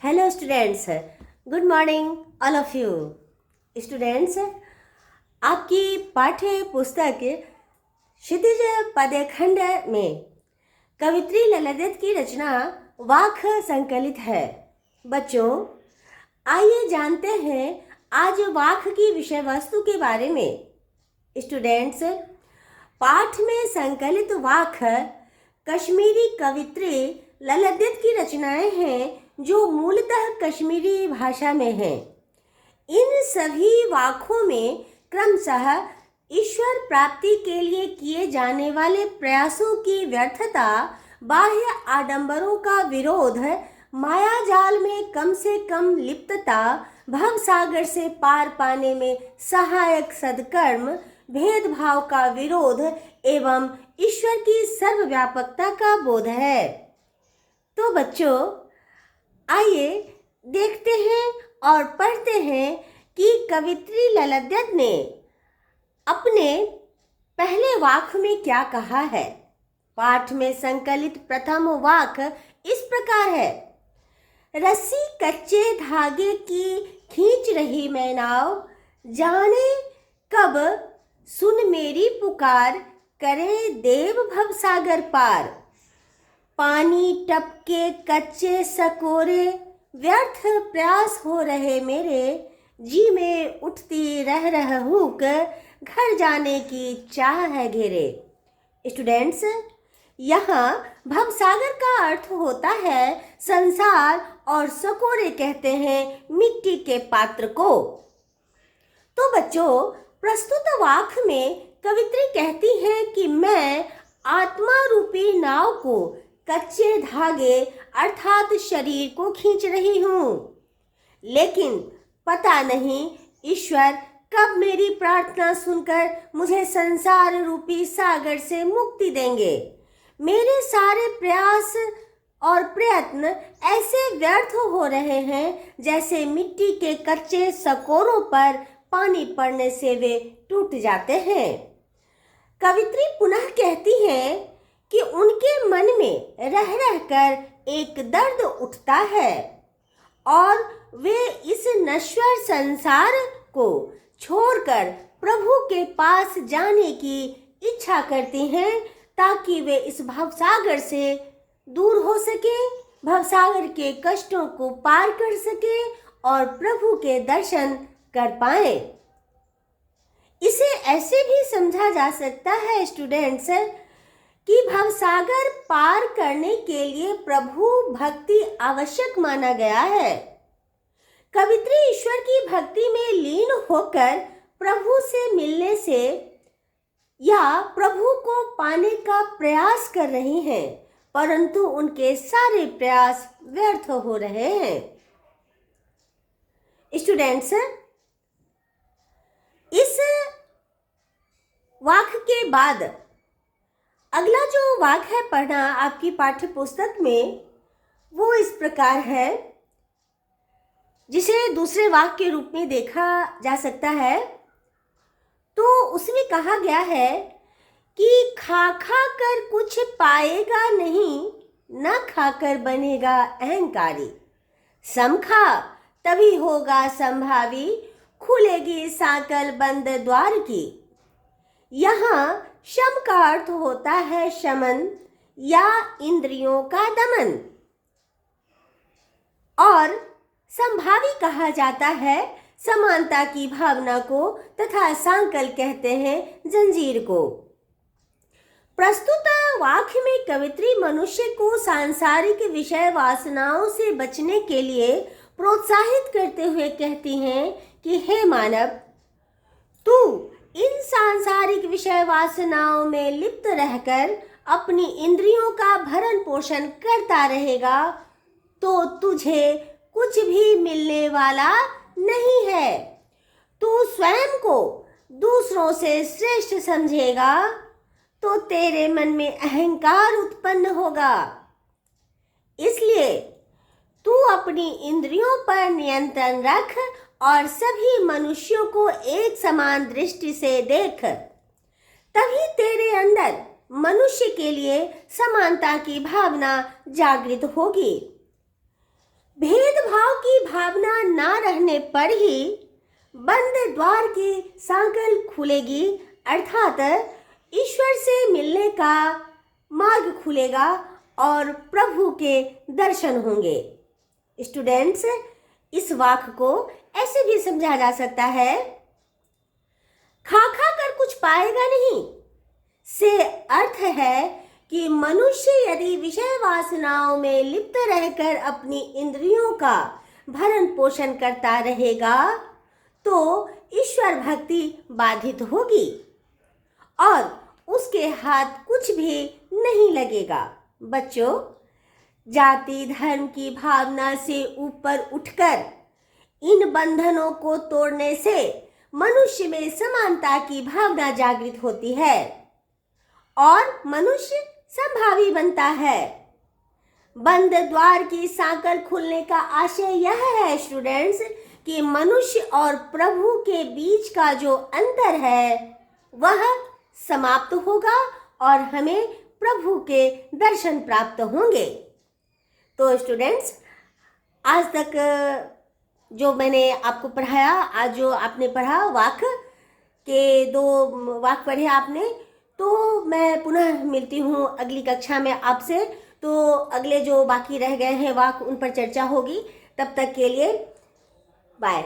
Hello students, good morning all of you. Students, आपकी पाठ्य पुस्तक क्षितिज पद्यखंड में कवित्री ललित की रचना वाक संकलित है। बच्चों, आइए जानते हैं आज वाक की विषय वस्तु के बारे में। स्टूडेंट्स, पाठ में संकलित वाक कश्मीरी कवित्री ललित की रचनाएं हैं जो मूलतः कश्मीरी भाषा में हैं। इन सभी वाकों में क्रमशः ईश्वर प्राप्ति के लिए किए जाने वाले प्रयासों की व्यर्थता, बाह्य आडंबरों का विरोध, माया जाल में कम से कम लिप्तता, भव सागर से पार पाने में सहायक सद्कर्म, भेदभाव का विरोध एवं ईश्वर की सर्वव्यापकता का बोध है। तो बच्चों, आइए देखते हैं और पढ़ते हैं कि कवित्री ललित ने अपने पहले वाक में क्या कहा है। पाठ में संकलित प्रथम वाक इस प्रकार है। रस्सी कच्चे धागे की खींच रही मैं नाव, जाने कब सुन मेरी पुकार, करे देव भवसागर पार। पानी टपके कच्चे सकोरे, व्यर्थ प्रयास हो रहे मेरे, जी में उठती रह हुक, घर जाने की चाह है घेरे। स्टूडेंट्स, यहाँ भवसागर का अर्थ होता है संसार और सकोरे कहते हैं मिट्टी के पात्र को। तो बच्चों, प्रस्तुत वाक में कवित्री कहती है कि मैं आत्मा रूपी नाव को कच्चे धागे अर्थात शरीर को खींच रही हूँ, लेकिन पता नहीं ईश्वर कब मेरी प्रार्थना सुनकर मुझे संसार रूपी सागर से मुक्ति देंगे। मेरे सारे प्रयास और प्रयत्न ऐसे व्यर्थ हो रहे हैं जैसे मिट्टी के कच्चे सकोरों पर पानी पड़ने से वे टूट जाते हैं। कवित्री पुनः कहती है कि उनके मन में रह कर एक दर्द उठता है और वे इस नश्वर संसार को छोड़कर प्रभु के पास जाने की इच्छा करती हैं ताकि वे इस भवसागर से दूर हो सके, भवसागर के कष्टों को पार कर सके और प्रभु के दर्शन कर पाए। इसे ऐसे भी समझा जा सकता है स्टूडेंट्स कि भवसागर पार करने के लिए प्रभु भक्ति आवश्यक माना गया है। कवित्री ईश्वर की भक्ति में लीन होकर प्रभु से मिलने से या प्रभु को पाने का प्रयास कर रही हैं, परंतु उनके सारे प्रयास व्यर्थ हो रहे हैं। स्टूडेंट्स, इस वाक्य के बाद अगला जो वाक है पढ़ना आपकी पाठ्य पुस्तक में, वो इस प्रकार है, जिसे दूसरे वाक के रूप में देखा जा सकता है। तो उसमें कहा गया है कि खा खा कर कुछ पाएगा नहीं, न खाकर बनेगा अहंकारी। सम खा तभी होगा संभावी, खुलेगी साकल बंद द्वार की। यहाँ शम का अर्थ होता है शमन या इंद्रियों का दमन, और संभावी कहा जाता है समानता की भावना को, तथा सांकल कहते हैं जंजीर को। प्रस्तुत वाक्य में कवित्री मनुष्य को सांसारिक विषय वासनाओं से बचने के लिए प्रोत्साहित करते हुए कहती हैं कि हे मानव, तू इन सांसारिक विषय वासनाओं में लिप्त रहकर अपनी इंद्रियों का भरण पोषण करता रहेगा तो तुझे कुछ भी मिलने वाला नहीं है। तू स्वयं को दूसरों से श्रेष्ठ समझेगा तो तेरे मन में अहंकार उत्पन्न होगा। इसलिए तू अपनी इंद्रियों पर नियंत्रण रख और सभी मनुष्यों को एक समान दृष्टि से देख, तभी तेरे अंदर मनुष्य के लिए समानता की भावना जागृत होगी। भेदभाव भावना ना रहने पर ही बंद द्वार की सांकल खुलेगी, अर्थात ईश्वर से मिलने का मार्ग खुलेगा और प्रभु के दर्शन होंगे। स्टूडेंट्स, इस वाक्य को ऐसे भी समझा जा सकता है, खा खा कर कुछ पाएगा नहीं से अर्थ है कि मनुष्य यदि विषय वासनाओं में लिप्त रहकर अपनी इंद्रियों का भरण पोषण करता रहेगा तो ईश्वर भक्ति बाधित होगी और उसके हाथ कुछ भी नहीं लगेगा। बच्चों, जाति धर्म की भावना से ऊपर उठकर इन बंधनों को तोड़ने से मनुष्य में समानता की भावना जागृत होती है और मनुष्य संभावी बनता है। बंद द्वार की सांकल खुलने का आशय यह है स्टूडेंट्स कि मनुष्य और प्रभु के बीच का जो अंतर है वह समाप्त होगा और हमें प्रभु के दर्शन प्राप्त होंगे। तो स्टूडेंट्स, आज तक जो मैंने आपको पढ़ाया, आज जो आपने पढ़ा वाक्य के 2 वाक्य पढ़े आपने, तो मैं पुनः मिलती हूँ अगली कक्षा में आपसे। तो अगले जो बाकी रह गए हैं वाक्य उन पर चर्चा होगी। तब तक के लिए बाय।